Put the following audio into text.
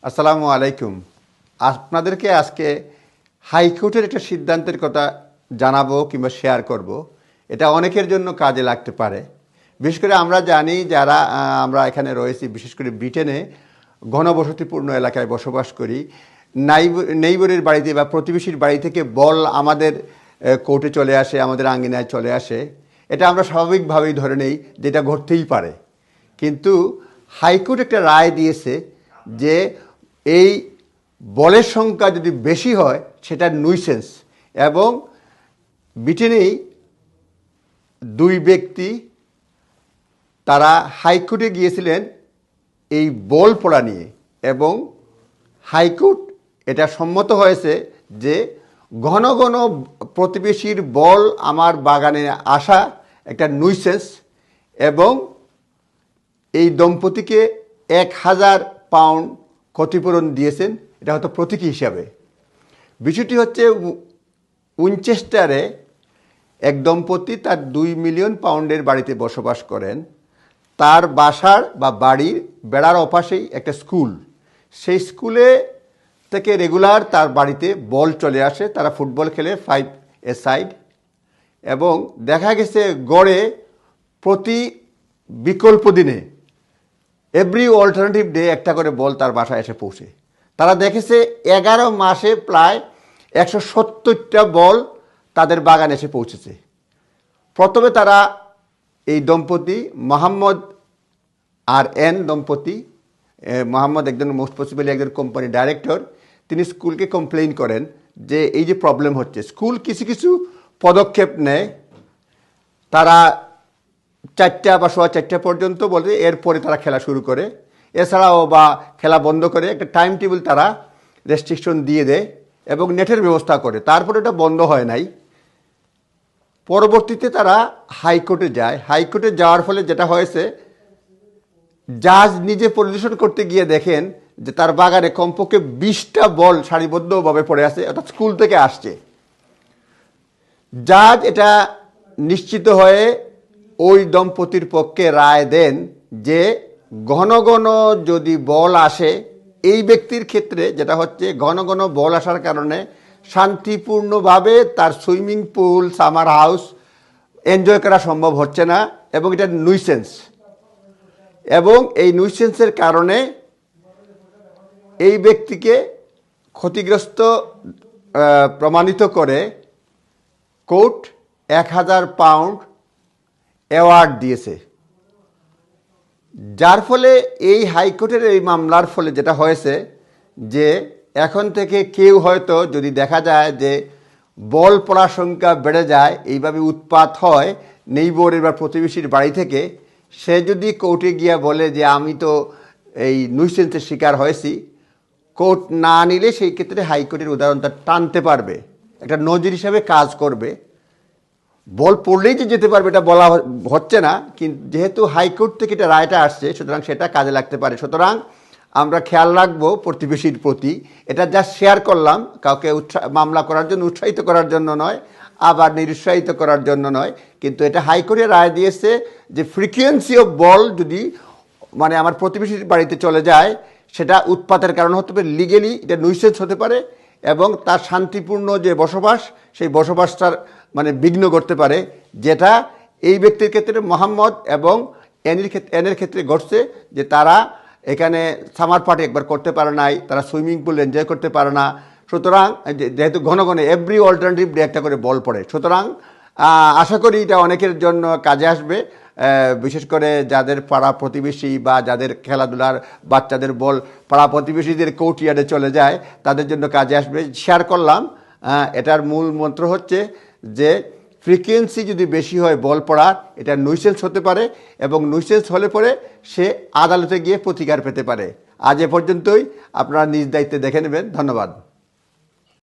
আসসালামু আলাইকুম। আপনাদেরকে আজকে হাইকোর্টের একটা সিদ্ধান্তের কথা জানাবো কিংবা শেয়ার করব। এটা অনেকের জন্য কাজে লাগতে পারে। বিশেষ করে আমরা জানি যারা আমরা এখানে রয়েছি, বিশেষ করে ব্রিটেনে ঘনবসতিপূর্ণ এলাকায় বসবাস করি, নেইবরের বাড়িতে বা প্রতিবেশীর বাড়ি থেকে বল আমাদের কোর্টে চলে আসে, আমাদের আঙ্গিনায় চলে আসে। এটা আমরা স্বাভাবিকভাবেই ধরে নেই যেটা ঘটতেই পারে। কিন্তু হাইকোর্ট একটা রায় দিয়েছে যে এই বলের সংখ্যা যদি বেশি হয় সেটা নুইসেন্স। এবং ব্রিটেনেই দুই ব্যক্তি তারা হাইকোর্টে গিয়েছিলেন এই বল পড়া নিয়ে, এবং হাইকোর্ট এটা সম্মত হয়েছে যে ঘন ঘন প্রতিবেশীর বল আমার বাগানে আসা একটা নুইসেন্স, এবং এই দম্পতিকে 1000 পাউন্ড ক্ষতিপূরণ দিয়েছেন। এটা হয়তো প্রতীকী হিসাবে। বিষয়টি হচ্ছে উইনচেস্টারে এক দম্পতি তার 2 মিলিয়ন পাউন্ডের বাড়িতে বসবাস করেন। তার বাসার বা বাড়ির বেড়ার ওপাশেই একটা স্কুল। সেই স্কুলে থেকে রেগুলার তার বাড়িতে বল চলে আসে। তারা ফুটবল খেলে 5 এ সাইড, এবং দেখা গেছে গড়ে প্রতি বিকল্প দিনে এভরি অল্টারনেটিভ ডে একটা করে বল তার বাসায় এসে পৌঁছে। তারা দেখেছে 11 মাসে প্রায় 170টা বল তাদের বাগানে এসে পৌঁছেছে। প্রথমে তারা এই দম্পতি মোহাম্মদ আর এন দম্পতি, মোহাম্মদ একজন মোস্ট পসিবলি একজন কোম্পানি ডাইরেক্টর, তিনি স্কুলকে কমপ্লেইন করেন যে এই যে প্রবলেম হচ্ছে। স্কুল কিছু কিছু পদক্ষেপ নেয়। তারা 4টা বা 4:15 পর্যন্ত বলে, এরপরে তারা খেলা শুরু করে। এছাড়াও বা খেলা বন্ধ করে একটা টাইম টেবিল তারা রেস্ট্রিকশন দিয়ে দেয় এবং নেটের ব্যবস্থা করে। তারপরে এটা বন্ধ হয় নাই। পরবর্তীতে তারা হাইকোর্টে যায়। হাইকোর্টে যাওয়ার ফলে যেটা হয়েছে, জাজ নিজে পরিদর্শন করতে গিয়ে দেখেন যে তার বাগানে কমপক্ষে 20টা বল সারিবদ্ধভাবে পড়ে আছে, অর্থাৎ স্কুল থেকে আসছে। জাজ এটা নিশ্চিত হয়ে ওই দম্পতির পক্ষে রায় দেন যে ঘন ঘন যদি বল আসে, এই ব্যক্তির ক্ষেত্রে যেটা হচ্ছে ঘন ঘন বল আসার কারণে শান্তিপূর্ণভাবে তার swimming pool, summer house enjoy করা সম্ভব হচ্ছে না, এবং এটা নুইসেন্স। এবং এই নুইসেন্সের কারণে এই ব্যক্তিকে ক্ষতিগ্রস্ত প্রমাণিত করে কোর্ট 1000 পাউন্ড অ্যাওয়ার্ড দিয়েছে। যার ফলে এই হাইকোর্টের এই মামলার ফলে যেটা হয়েছে যে এখন থেকে কেউ হয়তো যদি দেখা যায় যে বল পড়ার সংখ্যা বেড়ে যায়, এইভাবে উৎপাত হয় নেইবরের বা প্রতিবেশীর বাড়ি থেকে, সে যদি কোর্টে গিয়ে বলে যে আমি তো এই নুইসেন্সের শিকার হয়েছি, কোর্ট না নিলে সেই ক্ষেত্রে হাইকোর্টের উদাহরণটা টানতে পারবে, একটা নজির হিসাবে কাজ করবে। বল পড়লেই যে যেতে পারবে এটা বলা হচ্ছে না, কিন্তু যেহেতু হাইকোর্ট থেকে এটা রায়টা আসছে, সুতরাং সেটা কাজে লাগতে পারে। সুতরাং আমরা খেয়াল রাখবো প্রতিবেশীর প্রতি। এটা যা শেয়ার করলাম, কাউকে মামলা করার জন্য উৎসাহিত করার জন্য নয়, আবার নিরুৎসাহিত করার জন্য নয়, কিন্তু এটা হাইকোর্টে রায় দিয়েছে যে ফ্রিকুয়েন্সি অফ বল যদি মানে আমার প্রতিবেশীর বাড়িতে চলে যায়, সেটা উৎপাতের কারণ হতে পারে, লিগেলি এটা নুইসেন্স হতে পারে, এবং তার শান্তিপূর্ণ যে বসবাস, সেই বসবাসটার মানে বিঘ্ন করতে পারে, যেটা এই ব্যক্তির ক্ষেত্রে মোহাম্মদ এবং এনের ক্ষেত্রে ঘটছে। যে তারা এখানে সামার পার্টি একবার করতে পারে নাই, তারা সুইমিং পুল এনজয় করতে পারে না। সুতরাং যেহেতু ঘন ঘন এভরি অল্টারনেটিভ ডে একটা করে বল পড়ে, সুতরাং আশা করি এটা অনেকের জন্য কাজে আসবে। বিশেষ করে যাদের পাড়া প্রতিবেশী বা যাদের খেলাধুলার বাচ্চাদের বল পাড়া প্রতিবেশীদের কোর্টইয়ার্ডে চলে যায়, তাদের জন্য কাজে আসবে। শেয়ার করলাম। এটার মূল মন্ত্র হচ্ছে যে ফ্রিকোয়েন্সি যদি বেশি হয় বল পড়ার, এটা নুইসেন্স হতে পারে, এবং নুইসেন্স হলে পরে সে আদালতে গিয়ে প্রতিকার পেতে পারে। আজ এ পর্যন্তই। আপনারা নিজ দায়িত্বে দেখে নেবেন। ধন্যবাদ।